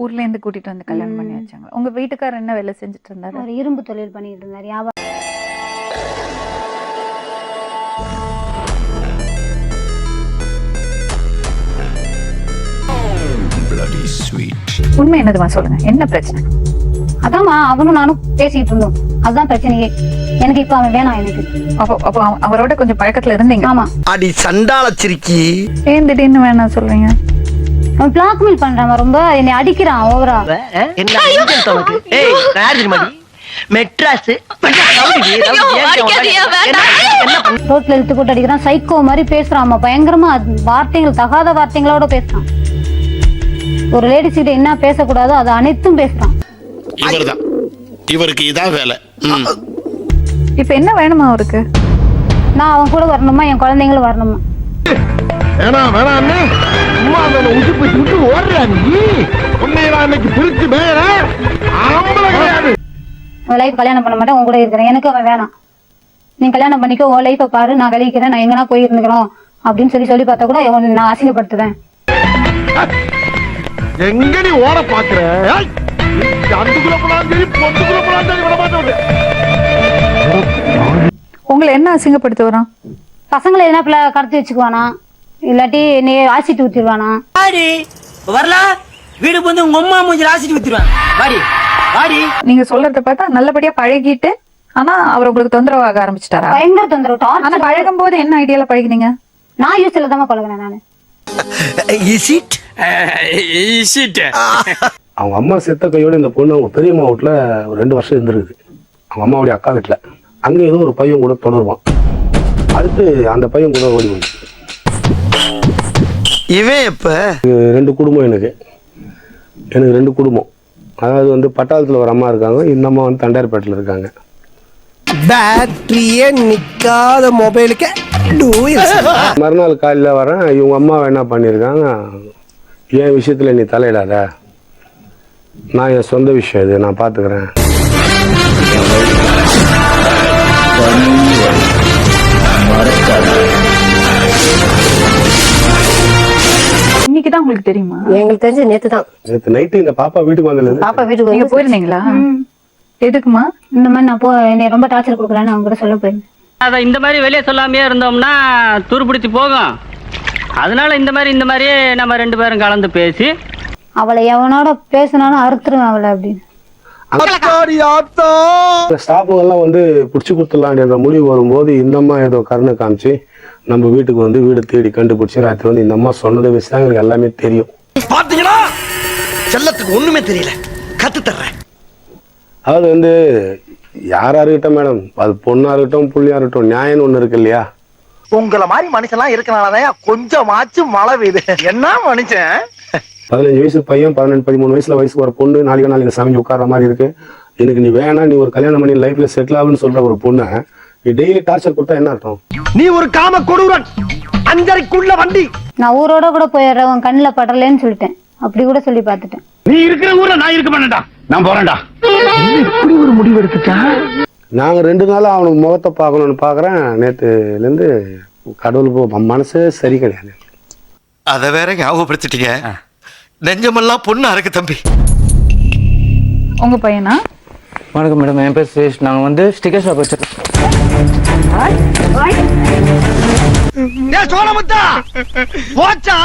ஊர்ல இருந்து கூட்டிட்டு வந்து கல்யாணம் பண்ணி வச்சாங்க. உங்க வீட்டுக்காரர் என்ன வேலை செஞ்சுட்டு இருந்தாரு? ஒரு இரும்பு தொழில் பண்ணிட்டு இருந்தாரு. வியாபாரம். உண்மை என்னதுமா சொல்லுங்க, என்ன பிரச்சனை? அதான்மா அவனும் நானும் பேசிட்டு இருந்தோம், அதுதான் பிரச்சனையே. எனக்கு இப்ப அவன் வேணாம் எனக்கு. அப்போ அவரோட கொஞ்சம் பழக்கத்துல இருந்தீங்க? ஆமா. அடி சண்டாளச்சிருக்கி. ஏன் திடீர்னு வேணாம் சொல்றீங்க? அவன் பிளாக்மெயில் பண்றான், ரொம்ப என்னை அடிக்கிறான் ஓவரா. மெட்ராஸ் ரோட்ல இழுத்து போட்டு அடிக்கிறான், சைக்கோ மாதிரி பேசுறான், பயங்கரமா வார்த்தைகள் தகாத வார்த்தைகளோட பேசுறான். ஒரு லேடிஸ் கிட்ட என்ன பேசக்கூடாதோ அது அனைத்தும் பேசுறான். இவர்தான், இவருக்கு இதான் வேலை. இப்ப என்ன வேணுமா அவருக்கு? நான் அவன் கூட வரணுமா, என் குழந்தைங்களும் வரணுமா? லைஃப் கல்யாணம் பண்ண மாட்டேன், உன் கூட இருக்கிறேன், எனக்கு அவன் வேணாம். நீ கல்யாணம் பண்ணிக்கோ, உன் லைஃபை பாரு, நான் கழிக்கிறேன், நான் எங்கன்னா போய் இருந்துக்கிறோம் அப்படின்னு சொல்லி பார்த்தா கூட நான் அசிங்கப்படுத்துறேன். எங்க நீ ஓட பாக்குற? உங்களை என்ன அசிங்கப்படுத்த வரான்? பசங்களை எதனா கடத்தி வச்சுக்குவானா, இல்லாட்டி நீ ஆசிட்டு ஊத்திடுவானா? வரலாம் வீடுக்கு வந்து உங்க அம்மா மூஞ்சி ஆசிட்டு ஊத்திடுவான். வாடி வாடி. நீங்க சொல்றத பார்த்தா நல்லபடியா பழகிட்டு, ஆனா அவர் உங்களுக்கு தொந்தரவாக ஆரம்பிச்சிட்டாரா? பயங்கர தொந்தரவு. ஆனா பழகும் போது என்ன ஐடியால பழகினீங்க? நான் யூஸ்ல தான் பழகினேன் நானு. அவங்க அம்மா செத்த கையோட இந்த பொண்ணு அவங்க பெரியம்மா வீட்டுல ஒரு 2 வருஷம் இருந்திருக்குது. அவங்க அம்மாவுடைய அக்கா வீட்டுல அங்க ஏதோ ஒரு பையன் கூட தொடருவான். அடுத்து அந்த பையன் கூட ஓடி போயிடுச்சு. இவன் இப்ப 2 குடும்பம் எனக்கு 2 குடும்பம். அதாவது வந்து பட்டாளத்துல ஒரு அம்மா இருக்காங்க, இந்த அம்மா வந்து தண்டையார்பேட்டில் இருக்காங்க. பேட்டரியே நிக்காத மொபைலுக்கு மறுநாள் காலையில் வரேன், இவங்க அம்மா என்ன பண்ணியிருக்காங்க, என் விஷயத்துல நீ தலையிடாத, நான் என் சொந்த விஷயம் இது, நான் பார்த்துக்கிறேன். இன்னைக்குதான் உங்களுக்கு தெரியுமா? எங்களுக்கு தெரிஞ்சு நேத்து நைட்டு இந்த பாப்பா வீட்டுக்கு வந்தது. பாப்பா வீட்டுக்கு நீங்க போயிருந்தீங்களா? எதுக்குமா? இந்த மாதிரி நான் என்னை ரொம்ப டார்ச்சர் கொடுக்குறேன்னு அவங்க கூட சொல்ல போயிருந்தேன். அதை இந்த மாதிரி வெளியே சொல்லாமையே இருந்தோம்னா துருப்பிடிச்சு போகும். அதனால இந்த மாதிரியே நம்ம 2 பேரும் கலந்து பேசி அவளை எவனோட பேசினாலும் அறுத்துருவேன் அவளை அப்படின்னு. ஸ்டாஃபுங்கெல்லாம் வந்து பிடிச்சி கொடுத்துடலான்ற முடிவு வரும்போது இந்த அம்மா ஏதோ கருணை காமிச்சு நம்ம வீட்டுக்கு வந்து வீடு தேடி கண்டுபிடிச்சு ராத்திரி வந்து இந்த அம்மா சொன்னதை வச்சுதான் எங்களுக்கு எல்லாமே தெரியும். பாத்தீங்களா, செல்லத்துக்கு ஒண்ணுமே தெரியல, கத்து தர்றேன். அதாவது வந்து யாரா இருக்கட்டும் மேடம், அது பொண்ணா இருக்கட்டும் புள்ளியா இருக்கட்டும், நியாயம் ஒண்ணு இருக்கு இல்லையா? உங்களை மாதிரி மனுஷன்லாம் இருக்கனாலதான் கொஞ்சமாச்சும் மழை பெய்யுது. என்ன மனுஷன்? 15 வயசு பையன் 12-13 வயசுல வயசுக்கு ஒரு பொண்ணு நாளைக்கு சமைச்சு உட்கார்ற மாதிரி இருக்கு. எனக்கு நீ வேணா, நீ ஒரு கல்யாணம் பண்ணி லைஃப்ல செட்டில் ஆகுன்னு சொல்ற ஒரு பொண்ணை நீ டெய்லி டார்ச்சர் கொடுத்தா என்ன அர்த்தம்? நீ ஒரு காம கொடூரன், 5:30க்குள்ள வண்டி. நான் ஊரோட கூட போயிடுறேன், உன் கண்ணுல படலன்னு சொல்லிட்டேன். அப்படி கூட சொல்லி பார்த்துட்டேன். நீ இருக்கிற ஊர்ல நான் இருக்க மாட்டேன்டா, நான் போறேன்டா. இப்படி ஒரு முடிவு எடுத்துட்டா. நாங்க 2 நாளா அவனுக்கு முகத்தை பார்க்கணும்னு பாக்குறேன். நேத்துல இருந்து கடவுளுக்கு மனசே சரி கிடையாது. அத வேற ஞாபகப்படுத்திட்டீங்க. நெஞ்சமெல்லாம் பொண்ணா இருக்கு தம்பி. உங்க பையனா? வணக்கம் மேடம், என் பேர் சுரேஷ். நாங்க வந்து ஸ்டிக்கர் ஷாப் வச்சிருக்கோம். சோழமுத்தா போச்சா,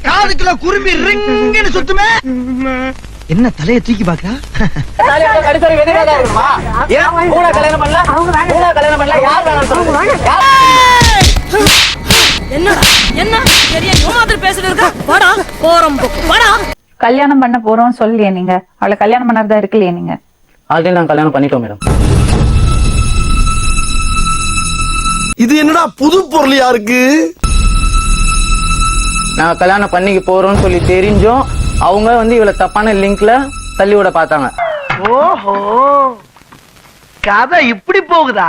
காதுக்குள்ள குரும்பி ரிங்குன்னு சுத்துமே. என்ன தலையை தூக்கி பாக்குறா? கல்யாணம் பண்ண போறோம் சொல்லியே நீங்க, அவளை கல்யாணம் பண்ணறதா இருக்கலையே நீங்க? ஆல்ரெடி நான் கல்யாணம் பண்ணிட்டோம் மேடம். இது என்னடா புது பொருளியா இருக்கு? நான் கல்யாணம் பண்ணிக்க போறோம்னு சொல்லி தெரிஞ்சோம் அவங்க வந்து இவளை தப்பான லிங்க்ல தள்ளி விட பார்த்தாங்க. ஓஹோ, கதை இப்படி போகுதா?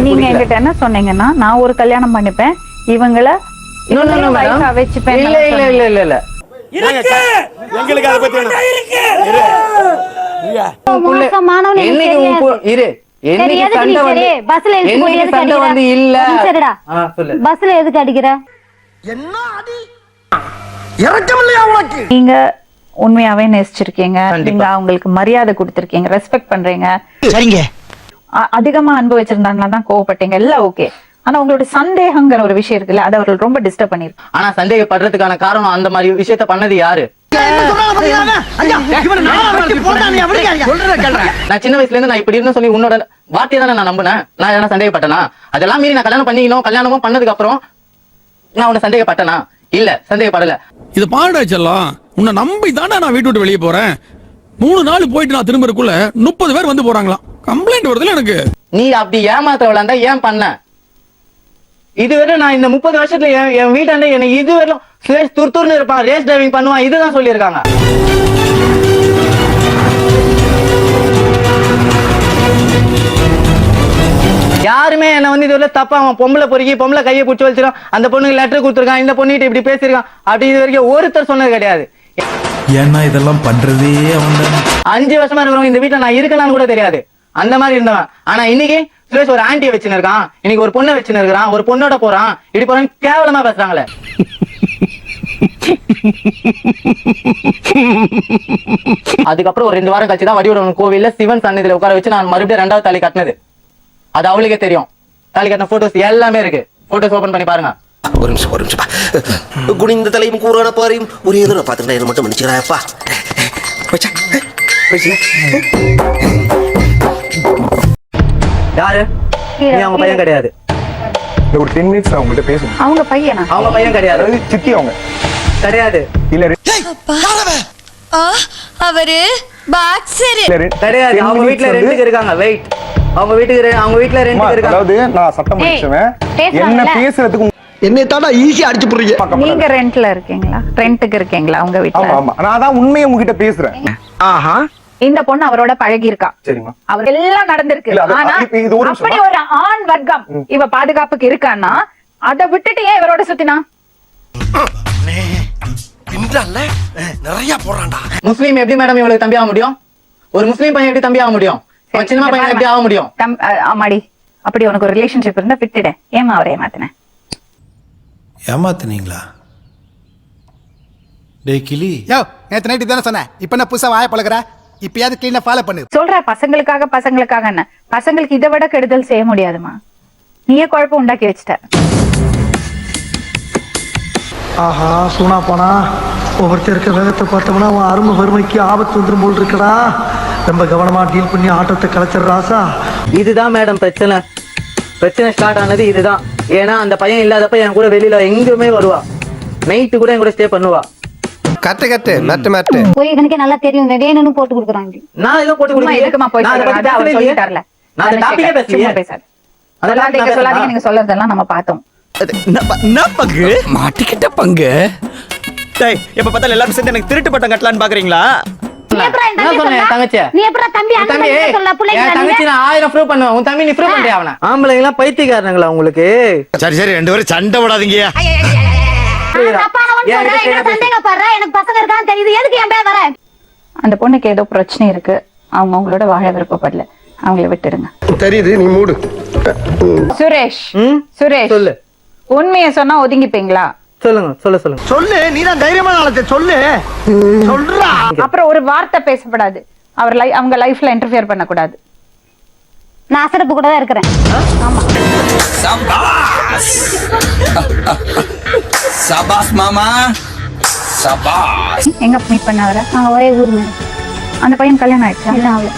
நீங்க என்கிட்ட என்ன சொன்னீங்கன்னா, நான் ஒரு கல்யாணம் பண்ணிப்பேன், இவங்களை வச்சுப்பேன். இல்ல இல்ல இல்ல இல்ல இல்ல, எங்களுக்கு அதை பத்தி பஸ்ல எதுக்கு அடிக்கிற? என்ன அடி இறக்கம் இல்லையா உனக்கு? நீங்க உண்மையாவே நேசிச்சிருக்கீங்க, கண்டிப்பா. நீங்க அவங்களுக்கு மரியாதை கொடுத்திருக்கீங்க, ரெஸ்பெக்ட் பண்றீங்க, சரிங்க. அதிகமா அன்பு வச்சிருந்தாங்களா தான் கோவப்பட்டீங்க, எல்லாம் ஓகே. ஆனா உங்களோட சந்தேகங்கிற ஒரு விஷயம் இருக்குல்ல, அது அவர்கள் ரொம்ப டிஸ்டர்ப் பண்ணிருக்கு. ஆனா சந்தேகப்படுறதுக்கான காரணம் அந்த மாதிரி விஷயத்த பண்ணது யாரு? நான் சின்ன வயசுல இருந்து நான் இப்படி இருந்தேன் சொல்லி உன்னோட வார்த்தையை தானே நான் நம்பினேன். நான் என்ன சந்தேகப்பட்டனா? அதெல்லாம் மீறி நான் கல்யாணம் பண்ணிக்கணும், கல்யாணமும் பண்ணதுக்கு அப்புறம் நான் உன்னை சந்தேகப்பட்டனா? இல்ல, சந்தேகப்படல. இது பாருடா செல்லம், உன்னை நம்பி தானே நான் வீட்டு விட்டு வெளியே போறேன். 3 நாள் போயிட்டு நான் திரும்பறதுக்குள்ள 30 பேர் வந்து போறாங்களாம். கம்ப்ளைண்ட் வருதுல எனக்கு. நீ அப்படி ஏமாத்த விளாண்டா ஏன் பண்ண? இதுவரை நான் இந்த 30 வருஷத்துல என் வீட்டாண்ட எனக்கு இதுவரையும் சுரேஷ் துருத்துர்னு இருப்பான், ரேஸ் டிரைவிங் பண்ணுவான், இதுதான் சொல்லியிருக்காங்க. யாருமே என்ன வந்து இதுவரை தப்பா அவன் பொம்பளை பொறுக்கி பொம்பளை கையை பிடிச்சி வச்சிடும், அந்த பொண்ணுக்கு லெட்டர் கொடுத்துருக்கான், இந்த பொண்ணுகிட்ட இப்படி பேசியிருக்கான் அப்படி இது வரைக்கும் ஒருத்தர் சொன்னது கிடையாது. ஏன்னா இதெல்லாம் பண்றதே அவன் 5 வருஷமா இருக்கிறவங்க இந்த வீட்டுல நான் இருக்கலாம்னு கூட தெரியாது, அந்த மாதிரி இருந்தவன். ஆனா இன்னைக்கு சுரேஷ் ஒரு ஆண்டியை வச்சுன்னு இருக்கான், இன்னைக்கு ஒரு பொண்ணை வச்சுன்னு இருக்கிறான், ஒரு பொண்ணோட போறான், இப்படி போறான், கேவலமா பேசுறாங்களே. அதுக்கப்புறம் ஒரு 2 வாரம் கழிச்சு தான் வடிவடன் கோவில்ல சிவன் சன்னதியில உட்கார வச்சு நான் மறுபடியும் 2வது தாலி கட்டினது. அது அவளுக்கே தெரியும். தாலி கட்டின போட்டோஸ் எல்லாமே இருக்கு, போட்டோஸ் ஓபன் பண்ணி பாருங்க. ஒரு நிமிஷம் குனிந்த தலையும் கூறான பாறையும் ஒரே தடவை பார்த்துக்கிட்டா என்ன மட்டும் மன்னிச்சுக்கிறாயப்பா. யாரு? நீ அவங்க பையன் கிடையாது. ஒரு 10 மினிட்ஸ் அவங்கள்ட்ட பேசணும். அவங்க பையனா? அவங்க பையன் கிடையாது. அதாவது சித்தி அவங்க கிடையாது. இல்ல அவரு பாக்ஸர் கிடையாது. அவங்க வீட்ல ரெண்டுக்கு இருக்காங்க. வெயிட், அவங்க வீட்ல ரெண்டுக்கு இருக்காங்க. அதாவது நான் சட்டம் முடிச்சவன், என்ன பேசுறதுக்கு என்னை தாண்டா ஈஸியா அடிச்சு போடுறீங்க. நீங்க ரெண்ட்ல இருக்கீங்களா? ரெண்ட்டுக்கு இருக்கீங்களா உங்க வீட்ல? ஆமா ஆமா, நான் தான் உண்மையை உங்ககிட்ட பேசுறேன். ஆஹா, இந்த பொண்ணு அவரோட பழகி இருக்கா, சரிமா, அவர் எல்லாம் நடந்திருக்கு. இல்ல, அது- ஆனா இப்ப இது ஒரு நிமிஷம். அப்படி ஒரு ஆண் வர்க்கம் இவ பாதுகாப்புக்கு இருக்கான்னா அதை விட்டுட்டு ஏன் இவரோட சுத்தினா? நிறைய போறான்டா. முஸ்லீம் எப்படி மேடம் இவளுக்கு தம்பி ஆக முடியும்? ஒரு முஸ்லீம் பையன் எப்படி தம்பி ஆக முடியும்? ஒரு சின்ன பையன் எப்படி ஆக முடியும்? ஆமாடி, அப்படி உனக்கு ஒரு ரிலேஷன்ஷிப் இருந்தா விட்டுட. ஏமா அவரை ஏமாத்தின? ஏமாத்துனீங்களா? டேய் கிளி, யோ நேத்து நைட்டு தானே சொன்னேன், இப்ப என்ன புதுசா வாய பழகுற? இப்பயாவது கிளீனா ஃபாலோ பண்ணு. சொல்ற பசங்களுக்காக என்ன? பசங்களுக்கு இதை விட கெடுதல் செய்ய முடியாதுமா. நீயே குழப்பம் உண்டாக்கி வச்சுட்ட. ஆஹா, சூனா போனா ஒவ்வொருத்தர் இருக்க வேகத்தை பார்த்தோம்னா அவன் அருமை வறுமைக்கு ஆபத்து வந்துடும் போல் இருக்கடா. ரொம்ப கவனமா டீல் பண்ணி ஆட்டத்தை கலைச்சிடுறாசா. இதுதான் மேடம் பிரச்சனை ஸ்டார்ட் ஆனது இதுதான். ஏன்னா அந்த பையன் இல்லாதப்ப என் கூட வெளியில எங்குமே வருவா, நைட்டு கூட என் கூட ஸ்டே பண்ணுவா. கட்டு மேட்டு போய் எனக்கே நல்லா தெரியும், வேணும்னு போட்டு கொடுக்குறாங்க. நான் எதுவும் போட்டு சும்மா எதுக்குமா போய் நான் அதை பத்தி சொல்றேன்? அவர் பேசவே இல்லையே. சொல்லிட்டார்ல. நான் அந்த டாபிக்கே பேசலையே. சும்மா பேசாத. சொல்லாதீங்க, நீங்க சொல்றதெல்லாம் நம்ம பார்த்தோம். என்ன பங்கு மாட்டிக்கிட்ட பங்கு? டேய், எப்ப பார்த்தாலும் எல்லாரும் சேர்ந்து எனக்கு திருட்டு பட்டம் கட்டலான்னு பாக்குறீங்களா? நான் சொன்னேன் என் தங்கச்சியை. நீ எப்படா தம்பி என் தம்பி, என் தங்கச்சி நான் 1000 ப்ரூவ் பண்ணுவேன். உன் தம்பி நீ ப்ரூவ் பண்றியா? அவன ஆம்பளைங்க எல்லாம் பைத்தியக்காரங்களா உங்களுக்கு? சரி 2 பேரும் சண்டை போடாதீங்க. சந்தேகப்படுற எனக்கு பசங்க இருக்கான்னு தெரியுது, எதுக்கு என் பேர் வர? அந்த பொண்ணுக்கு ஏதோ பிரச்சனை இருக்கு, அவங்க உங்களோட வாழ விருப்பப்படல, அவங்கள விட்டுருங்க. தெரியுது, நீ மூடு. சுரேஷ், சொல்லு. உண்மையை சொன்னா ஒதுங்கிப்பீங்களா? சொல்லுங்க. சொல்லு, நீ தான் தைரியமான ஆளத்தை சொல்லு. சொல்றா. அப்புறம் ஒரு வார்த்தை பேசப்படாது, அவங்க லைஃப்ல இன்டர்ஃபியர் பண்ண கூடாது. நான் அசரப்பு கூட தான் இருக்கிறேன். சபாஸ் மாமா, சபாஸ். எங்க மீட் பண்ண வர? ஒரே ஊருங்க. அந்த பையன் கல்யாணம் ஆயிடுச்சா? இல்ல அவள.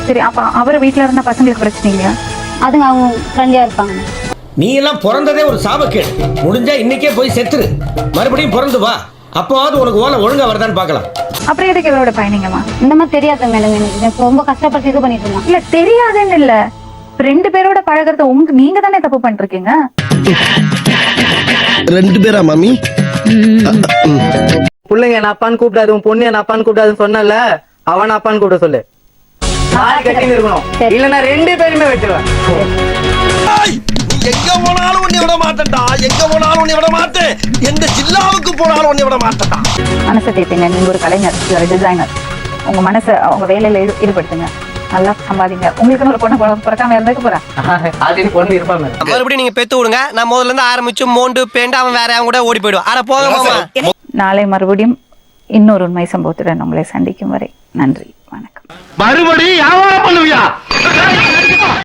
சரி, அப்ப அவர் வீட்டுல இருந்தா பசங்களுக்கு பிரச்சனை இல்லையா? அதுங்க அவங்க ஃப்ரெண்ட்லியா இருப்பாங்க. நீ எல்லாம் பிறந்ததே ஒரு சாபக்கேடு. முடிஞ்சா இன்னைக்கே போய் செத்துரு, மறுபடியும் பிறந்து வா. அப்போவாது உனக்கு ஓலை ஒழுங்கா வருதான்னு பார்க்கலாம். அப்புறம் எதுக்கு இவரோட பயணிங்கம்மா? இந்த மாதிரி தெரியாத மேடம், எனக்கு ரொம்ப கஷ்டப்பட்டு இது பண்ணிட்டு இருந்தான். இல்ல தெரியாதுன்னு இல்ல, 2 பேரோட பழகிறத நீங்க தானே தப்பு பண்ணிருக்கீங்க. 2 பேரா மாமி? பிள்ளைங்க என்ன அப்பான்னு கூப்பிடாது, உன் பொண்ணு என்ன அப்பான்னு கூப்பிடாதுன்னு சொன்னல, அவன் அப்பான்னு கூப்பிட சொல்லு. கட்டி இருக்கணும், இல்லன்னா 2 பேருமே வெட்டுவேன். எங்க போனாலும் உன்னை விட மாட்டேன்டா. எங்க போனாலும் உன்னை விட மாட்டேன். எந்த ஜில்லாவுக்கு போனாலும் உன்னை விட மாட்டேன்டா. மனசை தேப்பீங்க. நீங்க ஒரு கலைஞர், ஒரு டிசைனர், உங்க மனசை அவங்க வேலையில ஈடுபடுத்துங்க. நல்லா சம்பாதிங்க. உங்களுக்கு ஒரு பொண்ணு பிறக்காம இருந்துக்க போறேன். ஆல்ரெடி பொண்ணு இருப்பாங்க மேடம். மறுபடியும் நீங்க பெத்து விடுங்க. நான் முதல்ல இருந்து ஆரம்பிச்சு மோண்டு பேண்டு அவன் வேற அவன் கூட ஓடி போயிடுவான். அட போங்க மாமா. நாளை மறுபடியும் இன்னொரு உண்மை சம்பவத்துடன் உங்களை சந்திக்கும் வரை நன்றி, வணக்கம். மறுபடியும்